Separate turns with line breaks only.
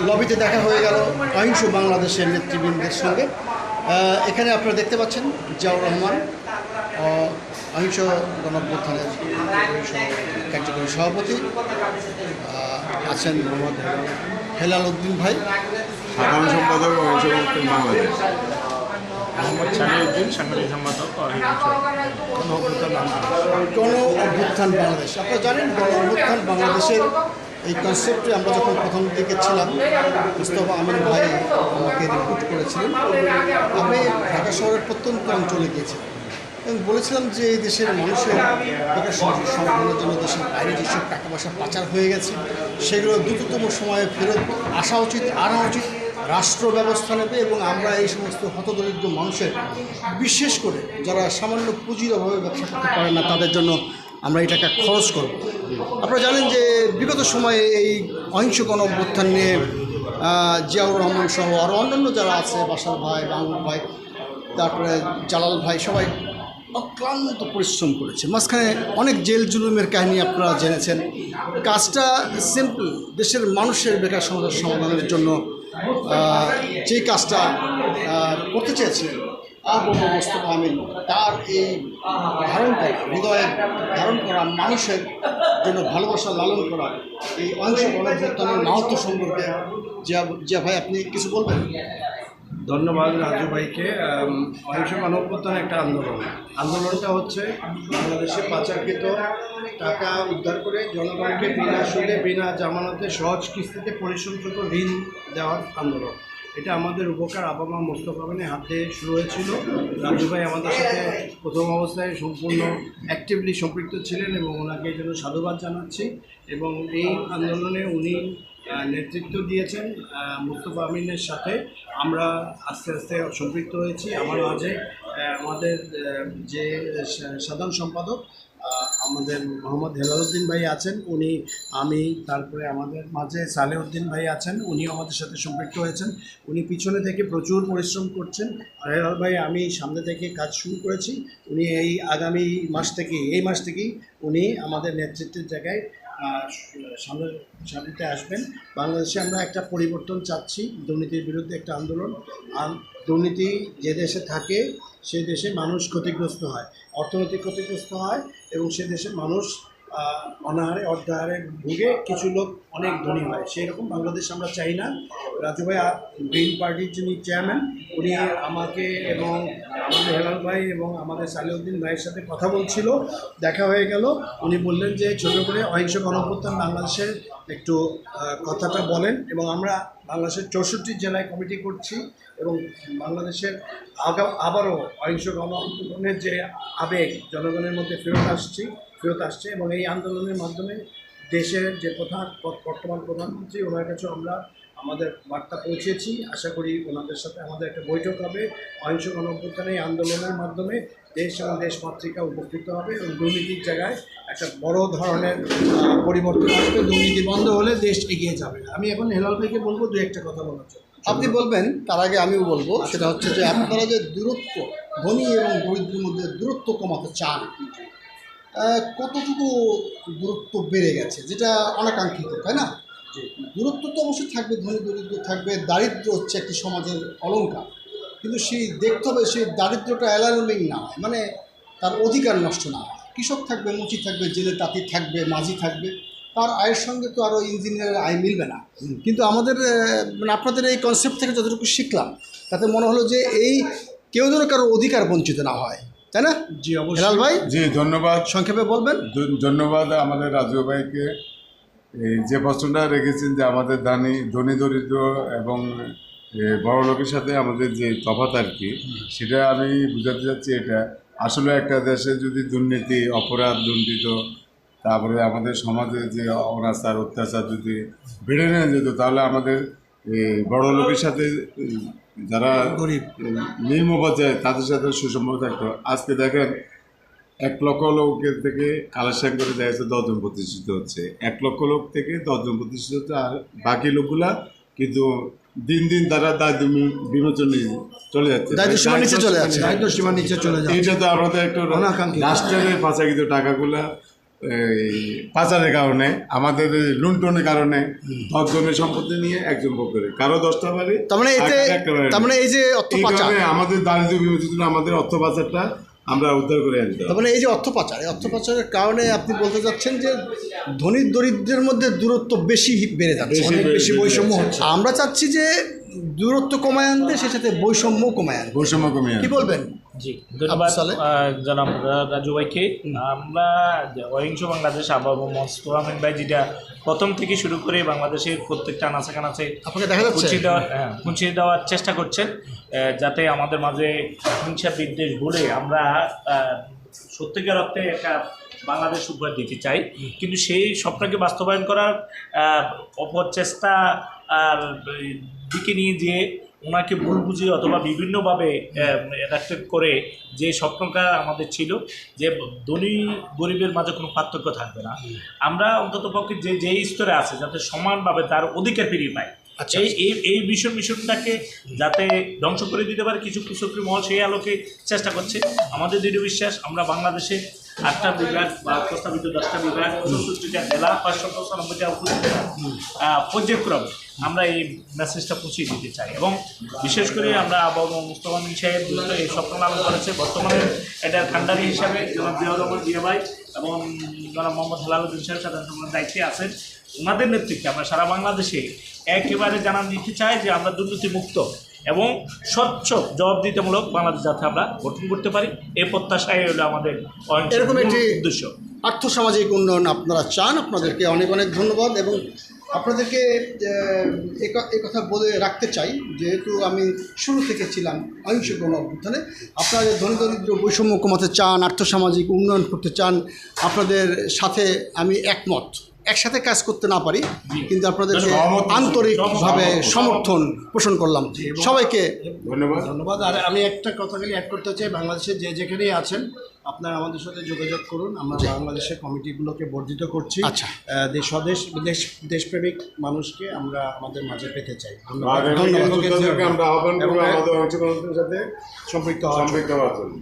লবিতে দেখা হয়ে গেল অহিংস বাংলাদেশের নেতৃবৃন্দের সঙ্গে। এখানে আপনারা দেখতে পাচ্ছেন জিয়াউর রহমান, অহিংস গণঅভ্যুত্থানের কার্যকরী সভাপতি, আছেন মোহাম্মদ হেলাল উদ্দিন ভাই,
সাধারণ সম্পাদক অহিংস বাংলাদেশ,
মোহাম্মদ সালিউদ্দিন, সাংগঠনিক সম্পাদক
গণ অভ্যুত্থান বাংলাদেশ। আপনারা জানেন গণ অভ্যুত্থান বাংলাদেশের এই কনসেপ্টে আমরা যখন প্রথম দিকে ছিলাম, মুস্তফা আমিন ভাই আমাকে রিক্রুট করেছিলেন। আমি ঢাকা শহরের প্রত্যন্ত অঞ্চলে গিয়েছিলাম এবং বলেছিলাম যে এই দেশের মানুষের বেকার সমস্যার সমাধানের জন্য দেশের বাইরে যেসব টাকা পয়সা পাচার হয়ে গেছে সেগুলো দ্রুততম সময়ে ফেরত আসা উচিত, আনা উচিত, রাষ্ট্র ব্যবস্থা নেবে এবং আমরা এই সমস্ত হতদরিদ্র মানুষের, বিশেষ করে যারা সামান্য পুঁজির অভাবে ব্যবসা করতে পারে না, তাদের জন্য আমরা এই টাকা খরচ করব। আপনারা জানেন যে বিগত সময়ে এই অহিংস গণ অভ্যুত্থান নিয়ে জিয়াউর রহমান সহ আরও অন্যান্য যারা আছে, বাশার ভাই, মাহমুদ ভাই, তারপরে জালাল ভাই, সবাই অক্লান্ত পরিশ্রম করেছে। মাঝখানে অনেক জেল জুলুমের কাহিনী আপনারা জেনেছেন। কাজটা সিম্পল, দেশের মানুষের বেকার সমস্যার সমাধানের জন্য যে কাজটা করতে চেয়েছিলেন মোস্তফা আমিন, তার এই ধারণ করা, হৃদয়ে ধারণ করা, মানুষের জন্য ভালোবাসা লালন করা এই অহিংস গণঅভ্যুত্থানের মাহাত্ম্য সম্পর্কে জিয়া ভাই আপনি কিছু বলবেন?
ধন্যবাদ রাজু ভাইকে। অহিংস গণঅভ্যুত্থান একটা আন্দোলনটা হচ্ছে বাংলাদেশে পাচারকৃত টাকা উদ্ধার করে জনগণকে বিনা সুদে, বিনা জামানতে, সহজ কিস্তিতে পরিশোধিত ঋণ দেওয়ার আন্দোলন। এটা আমাদের উপকার আবামা মোস্তফা আমিনের হাতে শুরু হয়েছিল। রাজু ভাই আমাদের সাথে প্রথম অবস্থায় সম্পূর্ণ অ্যাক্টিভলি সম্পৃক্ত ছিলেন এবং ওনাকে এই জন্য সাধুবাদ জানাচ্ছি। এবং এই আন্দোলনে উনি নেতৃত্ব দিয়েছেন। মোস্তফা আমিনের সাথে আমরা আস্তে আস্তে সম্পৃক্ত হয়েছি। আমার মাঝে আমাদের যে সাধারণ সম্পাদক আমাদের মোহাম্মদ হেলাল উদ্দিন ভাই আছেন, উনি, আমি, তারপরে আমাদের মাঝে সালেউদ্দিন ভাই আছেন, উনিও আমাদের সাথে সম্পৃক্ত হয়েছেন। উনি পিছনে থেকে প্রচুর পরিশ্রম করছেন। আর হেলাল ভাই, আমি সামনে থেকে কাজ শুরু করেছি। উনি এই আগামী মাস থেকেই উনি আমাদের নেতৃত্বের জায়গায় সামনে আসবেন। বাংলাদেশে আমরা একটা পরিবর্তন চাচ্ছি, দুর্নীতির বিরুদ্ধে একটা আন্দোলন। আর দুর্নীতি যে দেশে থাকে সে দেশে মানুষ ক্ষতিগ্রস্ত হয়, অর্থনৈতিক ক্ষতিগ্রস্ত হয় এবং সে দেশের মানুষ অনাহারে, অর্ধাহারে ভুগে, কিছু লোক অনেক ধনী হয়। সেই রকম বাংলাদেশ আমরা চাই না। রাজু ভাই, গ্রিন পার্টির যিনি চেয়ারম্যান, উনি আমাকে এবং আমাদের হেলাল ভাই এবং আমাদের সালেউদ্দিন ভাইয়ের সাথে কথা বলছিল, দেখা হয়ে গেল। উনি বললেন যে ছোটো করে অহিংস গণঅভ্যুত্থান বাংলাদেশের একটু কথাটা বলেন। এবং আমরা বাংলাদেশের 64 জেলায় কমিটি করছি এবং বাংলাদেশের আবারও অহিংস গণঅভ্যুত্থানের যে আবেগ জনগণের মধ্যে ফেরত আসছে এবং এই আন্দোলনের মাধ্যমে দেশের যে বর্তমান প্রধানমন্ত্রী, ওনার কাছেও আমরা আমাদের বার্তা পৌঁছেছি। আশা করি ওনাদের সাথে আমাদের একটা বৈঠক হবে। অহিংস গণঅভ্যুত্থানে এই আন্দোলনের মাধ্যমে দেশ এবং দেশমাতৃকা উপকৃত হবে এবং দুর্নীতির জায়গায় একটা বড় ধরনের পরিবর্তন আসবে। দুর্নীতি বন্ধ হলে দেশ এগিয়ে যাবে। আমি এখন হেলাল ভাইকে বলবো দু একটা কথা বলার জন্য।
আপনি বলবেন, তার আগে আমিও বলবো। সেটা হচ্ছে যে আপনারা যে দূরত্ব, ধনী এবং দরিদ্রের মধ্যে দূরত্ব কমাতে চান, কতটুকু দূরত্ব বেড়ে গেছে, যেটা অনাকাঙ্ক্ষিত, তাই না? দূরত্ব তো অবশ্যই থাকবে, ধনী দরিদ্র থাকবে, দারিদ্র হচ্ছে একটি সমাজের অলঙ্কার, কিন্তু সেই দেখতে হবে সেই দারিদ্রটা অ্যালার্মিং না হয়, মানে তার অধিকার নষ্ট না হয়। কৃষক থাকবে, মুচি থাকবে, জেলে তাঁতি থাকবে, মাঝি থাকবে, তার আয়ের সঙ্গে তো আরও ইঞ্জিনিয়ারের আয় মিলবে না। কিন্তু আমাদের মানে আপনাদের এই কনসেপ্ট থেকে যতটুকু শিখলাম, তাতে মনে হলো যে এই কেউ যেন কারো অধিকার বঞ্চিত না হয়, তাই না?
জি অবশ্যই।
হেলাল ভাই,
জি ধন্যবাদ।
সংক্ষেপে বলবেন।
ধন্যবাদ আমাদের রাজু ভাইকে। এই যে প্রশ্নটা রেখেছেন যে আমাদের ধনী দরিদ্র এবং বড় লোকের সাথে আমাদের যে তফাৎ আর কি, সেটা আমি বুঝাতে চাচ্ছি। এটা আসলে একটা দেশে যদি দুর্নীতি, অপরাধ, দুর্নীত, তারপরে আমাদের সমাজে যে অনাচার, অত্যাচার যদি বেড়ে নেওয়া যেত, তাহলে আমাদের বড় লোকের সাথে যারা
গরিব
নিম্ন পর্যায়ে তাদের সাথে সুসম্পর্ক থাকতো। আজকে দেখেন 1 লক্ষ লোকের থেকে কালেকশন করে দেখা যাচ্ছে 10 জন প্রতিষ্ঠিত হচ্ছে। 1 লক্ষ লোক থেকে 10 জন প্রতিষ্ঠিত হচ্ছে, আর বাকি লোকগুলা কিন্তু দিন দিন তারা দায়িত্ব বিমোচনে চলে যাচ্ছে,
দায়িত্ব সীমার নিচে চলে যাচ্ছে।
দায়িত্ব সীমার নিচে চলে যাচ্ছে।
এইটা তো আমাদের একটু রাষ্ট্রের পাচারকৃত টাকাগুলা এই পাচারের কারণে, আমাদের লুণ্ঠনের কারণে 10 জনের সম্পত্তি নিয়ে একজন ভোগ করে, কারো 10টা বাড়ি।
তার মানে এতে,
একটা বাড়ি।
তার মানে এই যে অর্থ
এই
পাচার,
কারণে আমাদের দারিদ্র বিমোচন, আমাদের অর্থ পাচারটা আমরা উদ্ধার করে আনতে হবে।
তার মানে এই যে অর্থ পাচার, এই অর্থ পাচারের কারণে আপনি বলতে চাচ্ছেন যে ধনী দরিদ্রের মধ্যে দূরত্ব বেশি বেড়ে যাচ্ছে,
বেশি
অনেক
বেড়ে
বেশি বৈষম্য হচ্ছে। আমরা চাচ্ছি যে দূরত্ব কমায় আনতে, সে সাথে বৈষম্য কমায় আনতে।
বৈষম্য কমিয়ে
কি
আনতে।
বলবেন?
জি, ধন্যবাদ
সালে?
জনাব রাজু ভাইকে। আমরা অহিংস বাংলাদেশ আবহাওয়া মোস্তফা আমিন ভাই যেটা প্রথম থেকে শুরু করে বাংলাদেশের প্রত্যেকটা আনাচে কানাচে
আপনাকে দেখা যাচ্ছে?
পৌঁছে দেওয়ার চেষ্টা করছেন, যাতে আমাদের মাঝে হিংসা বিদ্বেষ ভুলে আমরা সত্যিকার অর্থে একটা বাংলাদেশ উপহার দিতে চাই। কিন্তু সেই স্বপ্নকে বাস্তবায়ন করার অপচেষ্টা আর দিকে নিয়ে যেয়ে ওনাকে ভুল বুঝিয়ে অথবা বিভিন্নভাবে অ্যাট্রাক্টেড করে যে স্বপ্নটা আমাদের ছিল যে ধনী গরিবের মাঝে কোনো পার্থক্য থাকবে না, আমরা অন্ততপক্ষে যেই স্তরে আছে যাতে সমানভাবে তার অধিকার ফিরিয়ে পায়,
আচ্ছা।
এই মিশনটাকে যাতে ধ্বংস করে দিতে পারে কিছু কুচক্রী মহল, সেই আলোকে চেষ্টা করছে। আমাদের দৃঢ় বিশ্বাস আমরা বাংলাদেশে 8টা বিভাগ বা প্রস্তাবিত 10টা বিভাগ, 64টা জেলা, 595টা উপজেলা পর্যায়ক্রমে আমরা এই মেসেজটা পৌঁছে দিতে চাই। এবং বিশেষ করে আমরা আবহাওয়া মুস্তফা আমিন সাহেব দ্রুত এই স্বপ্ন লালন করেছে। বর্তমানে এটার কান্ডারি হিসাবে জনাব জিয়াউর রহমান জিয়া ভাই এবং জনাব মোহাম্মদ হেলালুদ্দিন সাহেব সাধারণ সম্পাদকের দায়িত্বে আছেন। ওনাদের নেতৃত্বে আমরা সারা বাংলাদেশে একেবারে জানান দিতে চাই যে আমরা দুর্নীতিমুক্ত এবং স্বচ্ছ জবাবদিহিতামূলক বাংলাদেশ যাতে আমরা গঠন করতে পারি, এই প্রত্যাশাই হলো আমাদের
এরকম একটি
উদ্দেশ্য।
আর্থসামাজিক উন্নয়ন আপনারা চান। আপনাদেরকে অনেক অনেক ধন্যবাদ এবং আপনাদেরকে এ কথা বলে রাখতে চাই, যেহেতু আমি শুরু থেকে ছিলাম অহিংস গণ অভ্যুত্থানে। আপনারা যে ধনী দরিদ্র বৈষম্য কমাতে চান, আর্থসামাজিক উন্নয়ন করতে চান, আপনাদের সাথে আমি একমত। একসাথে কাজ করতে না পারি, কিন্তু আপনাদেরকে আন্তরিকভাবে সমর্থন পোষণ করলাম। সবাইকে
ধন্যবাদ।
ধন্যবাদ। আর আমি একটা কথা খালি অ্যাড করতে চাই, বাংলাদেশে যে যেখানেই আছেন আপনারা আমাদের সাথে যোগাযোগ করুন। আমরা বাংলাদেশের কমিটিগুলোকে বর্ধিত করছি।
আচ্ছা।
দেশপ্রেমিক মানুষকে আমরা আমাদের মাঝে পেতে চাই।
আর
ধন্যবাদ।
আমরা আহ্বান করবো আমাদের অংশগ্রহণের সাথে
সম্পৃক্ত
সম্পৃক্ত হওয়ার জন্য।